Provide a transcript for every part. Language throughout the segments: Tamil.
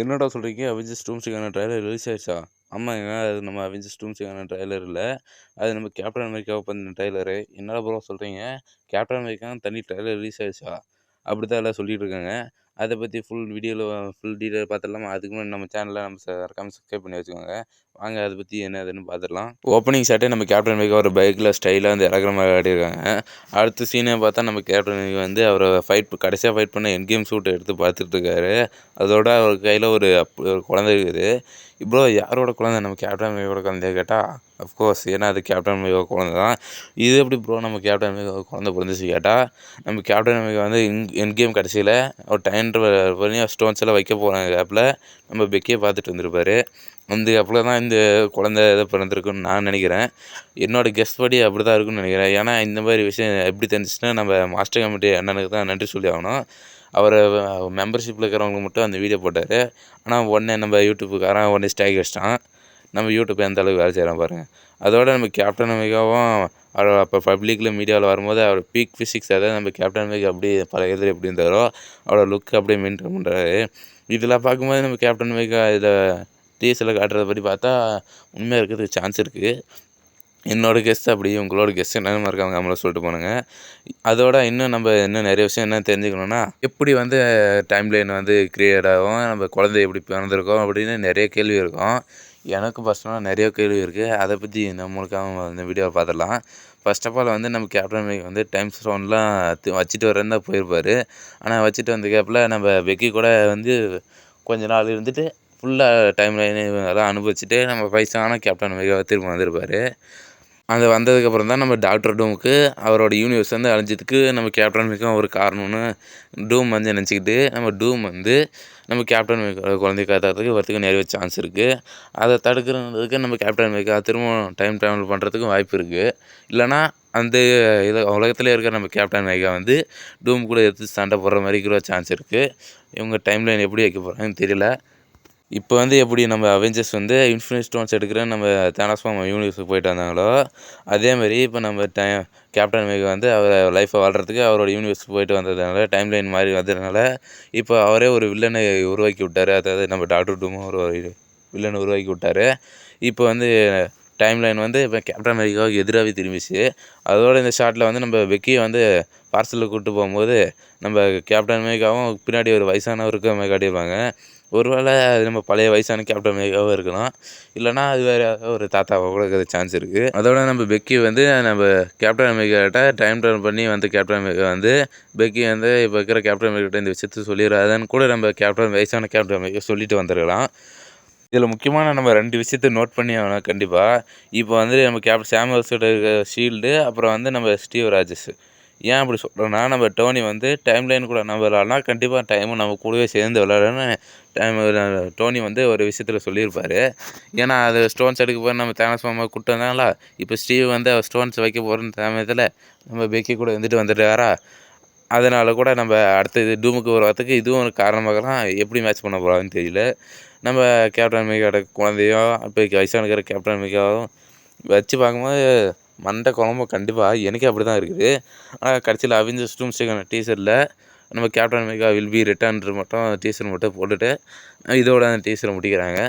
என்னடா சொல்கிறீங்க? அவெஞ்சர்ஸ் டூம்ஸ்க்கான ட்ரைலர் ரிலீஸ் ஆயிடுச்சா? ஆமாங்க. அது நம்ம அவெஞ்சர்ஸ் டூம்ஸ்க்கான ட்ரைலர் இல்ல. அது நம்ம கேப்டன் அமெரிக்காவ பத்தின ட்ரைலரு. என்னடா ப்ரோ சொல்கிறீங்க? கேப்டன் அமெரிக்கான்னு தனி ட்ரைலர் ரிலீஸ் ஆயிடுச்சா? அப்படித்தான் எல்லாம் சொல்லிட்டு இருக்காங்க. அதை பற்றி ஃபுல் டீட்டெயில் பார்த்துடலாமா? அதுக்கு முன்னாடி நம்ம சேனலை மறக்காம சப்ஸ்கிரைப் பண்ணி வச்சுக்கோங்க. வாங்க அதை பற்றி என்ன ஏதுன்னு பார்த்துடலாம். ஓப்பனிங் ஷாட்டே நம்ம கேப்டன் அமெரிக்கா ஒரு பைக்கில் ஸ்டைலாக வந்து இறக்குற மாதிரி காட்டியிருக்காங்க. அடுத்த சீனே பார்த்தா நம்ம கேப்டன் அமெரிக்கா வந்து அவரை கடைசியாக ஃபைட் பண்ண எண்ட் கேம் சூட்டை எடுத்து பார்த்துட்டு இருக்காரு. அதோட அவர் கையில் ஒரு குழந்தை இருக்குது. ப்ரோ யாரோட குழந்தை? நம்ம கேப்டன் அமெரிக்காவோட குழந்தைய கேட்டால் அஃப்கோர்ஸ், ஏன்னா அது கேப்டன் அமெரிக்கா குழந்தை தான். இது எப்படி ப்ரோ நம்ம கேப்டன் அமெரிக்கா குழந்தை பிறந்துச்சு கேட்டால், நம்ம கேப்டன் அமெரிக்கா வந்து எண்ட் கேம் கடைசியில் ஒரு டைம் பண்ணி ஸ்டோன்ஸ் எல்லாம் வைக்க போகிற கேப்பில் நம்ம பெக்கியை பார்த்துட்டு வந்திருப்பார். அந்த கேப்பில் தான் இந்த குழந்தை எதை பிறந்திருக்குன்னு நான் நினைக்கிறேன். என்னோடய கெஸ்ட் படி அப்படி தான் இருக்குன்னு நினைக்கிறேன். ஏன்னா இந்த மாதிரி விஷயம் எப்படி தெரிஞ்சிச்சுன்னா நம்ம மாஸ்டர் கமிட்டி அண்ணனுக்கு தான் நன்றி சொல்லி ஆகணும். அவர் மெம்பர்ஷிப்பில் இருக்கிறவங்களுக்கு மட்டும் அந்த வீடியோ போட்டார். ஆனால் உடனே நம்ம யூடியூப்புக்காரன் உடனே ஸ்ட்ரைக் அடிச்சிட்டான். நம்ம யூடியூப் எந்த அளவுக்கு வேலை செய்கிறான் பாருங்கள். அதோட நம்ம கேப்டன் அமெரிக்காவும் அவர் அப்போ பப்ளிக்கில் மீடியாவில் வரும்போது அவர் பீக் ஃபிசிக்ஸ், அதாவது நம்ம கேப்டன் அமெரிக்கா அப்படியே பல இதில் எப்படி இருந்தாரோ அவரோட லுக் அப்படியே மெயின்டைன் பண்ணுறாரு. இதெல்லாம் பார்க்கும்போது நம்ம கேப்டன் அமெரிக்கா இதில் டீசரில் காட்டுறத படி பார்த்தா உண்மையாக இருக்கிறதுக்கு சான்ஸ் இருக்குது. என்னோடய கெஸ்ட் அப்படி, உங்களோட கெஸ்ட் என்னென்னு மறக்காம நம்மளை சொல்லிட்டு போனுங்க. அதோட இன்னும் நிறைய விஷயம் என்ன தெரிஞ்சுக்கணுன்னா, எப்படி வந்து டைம் லைன் வந்து கிரியேட் ஆகும், நம்ம குழந்தை எப்படி பிறந்திருக்கோம் அப்படின்னு நிறைய கேள்வி இருக்கும். எனக்கு பர்சனலாக நிறைய கேள்வி இருக்குது. அதை பற்றி நம்மளுக்காக இந்த வீடியோவை பார்த்துடலாம். ஃபர்ஸ்ட் ஆஃப் ஆல் வந்து நம்ம கேப்டன் அமெரிக்கா வந்து டைம் ஸ்டோன்லாம் வச்சுட்டு வரேன்னு தான் போயிருப்பார். ஆனால் வச்சுட்டு வந்த கேப்பில் நம்ம பெக்கி கூட வந்து கொஞ்ச நாள் இருந்துட்டு ஃபுல்லாக டைம் லைன் அதெல்லாம் அனுபவிச்சுட்டு நம்ம வயசான கேப்டன் அமெரிக்காவை திரும்ப வந்திருப்பார். அது வந்ததுக்கப்புறம் தான் நம்ம டாக்டர் டூமுக்கு அவரோட யூனிவர்ஸ் வந்து அழிஞ்சதுக்கு நம்ம கேப்டன் அமெரிக்கா ஒரு காரணம்னு டூம் வந்து நினச்சிக்கிட்டு நம்ம டூம் வந்து நம்ம கேப்டன் அமெரிக்கா குழந்தைய காத்துறதுக்கு வரத்துக்கு நிறைய சான்ஸ் இருக்குது. அதை தடுக்கிறதுக்கு நம்ம கேப்டன் அமெரிக்கா திரும்ப டைம் ட்ராவல் பண்ணுறதுக்கும் வாய்ப்பு இருக்குது. இல்லைனா அந்த உலகத்தில் இருக்கிற நம்ம கேப்டன் அமெரிக்கா வந்து டூம் கூட எடுத்து சண்டை போடுற மாதிரி கூட சான்ஸ் இருக்குது. இவங்க டைம் லைன் எப்படி வைக்க போகிறாங்கன்னு தெரியல. இப்போ வந்து எப்படி நம்ம அவெஞ்சர்ஸ் வந்து இன்ஃபினிட்டி ஸ்டோன்ஸ் எடுக்கிறேன்னு நம்ம தேனோஸ் யூனிவர்ஸுக்கு போயிட்டு வந்தாங்களோ, அதேமாதிரி இப்போ நம்ம கேப்டன் அமெரிக்கா வந்து அவர் லைஃப்பை வாழ்கிறதுக்கு அவரோட யூனிவர்ஸுக்கு போயிட்டு வந்ததுனால டைம் லைன் மாதிரி வந்ததுனால இப்போ அவரே ஒரு வில்லனை உருவாக்கி விட்டார். அதாவது நம்ம டாக்டர் டூமும் ஒரு வில்லனை உருவாக்கி விட்டார். இப்போ வந்து டைம் லைன் வந்து இப்போ கேப்டன் அமெரிக்காவுக்கு எதிராகவே திரும்பிச்சு. அதோட இந்த ஷாட்டில் வந்து நம்ம பெக்கியை வந்து பார்சலில் கூப்பிட்டு போகும்போது நம்ம கேப்டன் அமெரிக்காவும் பின்னாடி ஒரு வயசானவருக்கு நம்ம காட்டியிருப்பாங்க. ஒருவேளை அது நம்ம பழைய வயசான கேப்டன் அமெரிக்காவும் இருக்கலாம். இல்லைனா அது வேறு ஒரு தாத்தாவாக கூட இருக்கிற சான்ஸ் இருக்குது. அதோட நம்ம பெக்கி வந்து நம்ம கேப்டன் அமெரிக்காட்ட டைம் ட்ராவல் பண்ணி வந்த கேப்டன் அமெரிக்கா வந்து பெக்கி வந்து இப்போ இருக்கிற கேப்டன் அமெரிக்கிட்ட இந்த விஷயத்தை சொல்லிடுறாதுன்னு கூட நம்ம வயசான கேப்டன் அமெரிக்கா சொல்லிட்டு வந்துருக்கலாம். இதில் முக்கியமான நம்ம 2 விஷயத்த நோட் பண்ணி ஆகணும் கண்டிப்பாக. இப்போ வந்து நம்ம சாமுவல்ஸோட ஷீல்டு, அப்புறம் வந்து நம்ம ஸ்டீவ் ராஜர்ஸ். ஏன் அப்படி சொல்கிறோன்னா, நம்ம டோனி வந்து டைம் லைன் கூட நம்ம விளாட்னா கண்டிப்பாக டைமும் நம்ம கூடவே சேர்ந்து விளாடணும்னு டோனி வந்து ஒரு விஷயத்தில் சொல்லியிருப்பார். ஏன்னா அது ஸ்டோன்ஸ் எடுக்க போய் நம்ம தேனோஸ் மாமா கூப்பிட்டு வந்தாங்களா, இப்போ ஸ்டீவ் வந்து ஸ்டோன்ஸ் வைக்க போகிற சமயத்தில் நம்ம பெக்கி கூட வந்துட்டாரா, அதனால் கூட நம்ம அடுத்தது டூமுக்கு வரத்துக்கு இதுவும் ஒரு காரணமாகலாம். எப்படி மேட்ச் பண்ண போகிறாங்கன்னு தெரியல. நம்ம கேப்டன் அமெரிக்காவோட குழந்தையும் இப்போ வயசான இருக்கிற கேப்டன் அமெரிக்காவும் வச்சு பார்க்கும்போது மண்டை குழம்பு கண்டிப்பாக எனக்கே அப்படி தான் இருக்குது. ஆனால் கடைசியில் அவெஞ்சர்ஸ் டூம்ஸ்டேக்கான டீசரில் நம்ம கேப்டன் அமெரிக்கா வில் பி ரிட்டர்ன்ற மட்டும் டீசர் மட்டும் போட்டுட்டு இதோட அந்த டீசரை முடிக்கிறாங்க.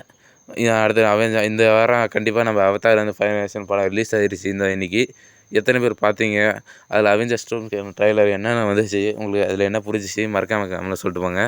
அடுத்து இந்த வாரம் கண்டிப்பாக நம்ம அவதார் வந்து ஃபைனல் படம் ரிலீஸ் ஆகிடுச்சு இன்றைக்கி. எத்தனை பேர் பார்த்தீங்க? அதில் அவெஞ்சர்ஸ் டூம் ட்ரைலர் என்னென்ன வந்துச்சு, உங்களுக்கு அதில் என்ன பிடிச்சிச்சு மறக்காம நம்மளை சொல்லிட்டு போங்க.